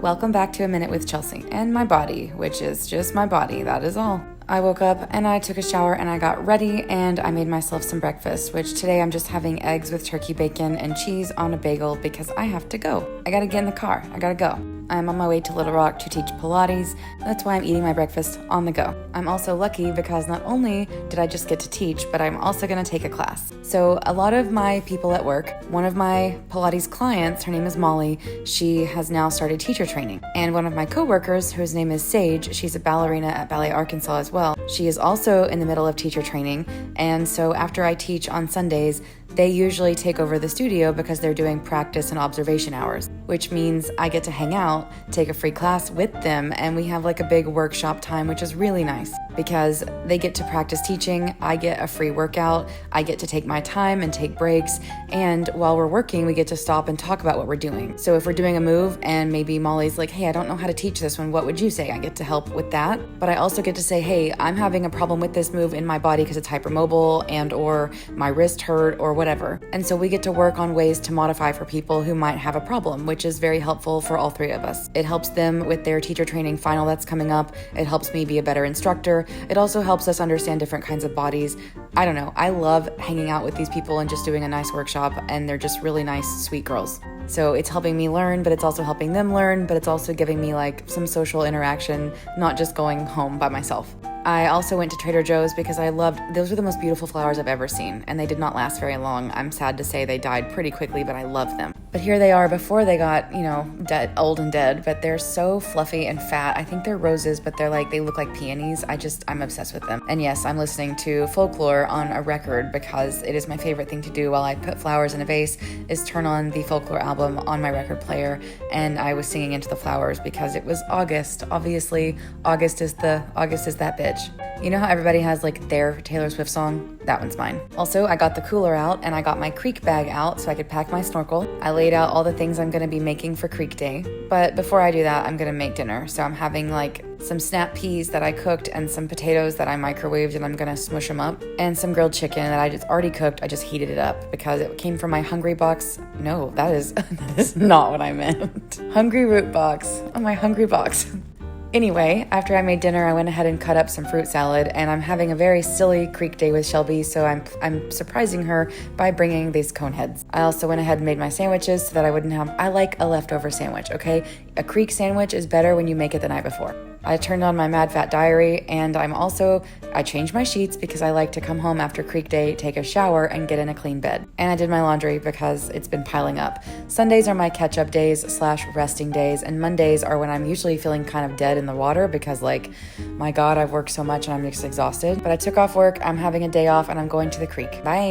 Welcome back to A Minute with Chelsea and my body, which is just my body, that is all. I woke up and I took a shower and I got ready and I made myself some breakfast, which today I'm just having eggs with turkey bacon and cheese on a bagel because I have to go. I gotta get in the car, I gotta go. I'm on my way to Little Rock to teach Pilates. That's why I'm eating my breakfast on the go. I'm also lucky because not only did I just get to teach, but I'm also gonna take a class. So a lot of my people at work, one of my Pilates clients, her name is Molly, she has now started teacher training. And one of my coworkers, whose name is Sage, she's a ballerina at Ballet Arkansas as well. She is also in the middle of teacher training. And so after I teach on Sundays, they usually take over the studio because they're doing practice and observation hours, which means I get to hang out, take a free class with them, and we have like a big workshop time, which is really nice because they get to practice teaching, I get a free workout, I get to take my time and take breaks, and while we're working, we get to stop and talk about what we're doing. So if we're doing a move and maybe Molly's like, hey, I don't know how to teach this one, what would you say? I get to help with that, but I also get to say, hey, I'm having a problem with this move in my body because it's hypermobile and or my wrist hurt or whatever. And so we get to work on ways to modify for people who might have a problem, which is very helpful for all three of us. It helps them with their teacher training final that's coming up. It helps me be a better instructor. It also helps us understand different kinds of bodies. I don't know. I love hanging out with these people and just doing a nice workshop, and they're just really nice, sweet girls. So it's helping me learn, but it's also helping them learn, but it's also giving me like some social interaction, not just going home by myself. I also went to Trader Joe's because those were the most beautiful flowers I've ever seen, and they did not last very long. I'm sad to say they died pretty quickly, but I love them. But here they are before they got, dead, old and dead, but they're so fluffy and fat. I think they're roses, but they look like peonies. I'm obsessed with them. And yes, I'm listening to folklore on a record because it is my favorite thing to do while I put flowers in a vase is turn on the folklore album on my record player, and I was singing Into the Flowers because it was August. Obviously, August is that bitch. You know how everybody has like their Taylor Swift song? That one's mine. Also, I got the cooler out and I got my creek bag out so I could pack my snorkel. I laid out all the things I'm going to be making for Creek Day. But before I do that, I'm going to make dinner. So I'm having like some snap peas that I cooked and some potatoes that I microwaved and I'm going to smush them up. And some grilled chicken that I just already cooked. I just heated it up because it came from my Hungry Box. No, that is not what I meant. Hungry Root Box. Oh, my Hungry Box. Anyway, after I made dinner, I went ahead and cut up some fruit salad, and I'm having a very silly Creek Day with Shelby, so I'm surprising her by bringing these cone heads. I also went ahead and made my sandwiches so that I like a leftover sandwich, okay? A Creek sandwich is better when you make it the night before. I turned on my Mad Fat Diary, and I changed my sheets because I like to come home after Creek Day, take a shower, and get in a clean bed. And I did my laundry because it's been piling up. Sundays are my catch-up days / resting days, and Mondays are when I'm usually feeling kind of dead in the water because my God, I've worked so much and I'm just exhausted. But I took off work, I'm having a day off, and I'm going to the creek. Bye!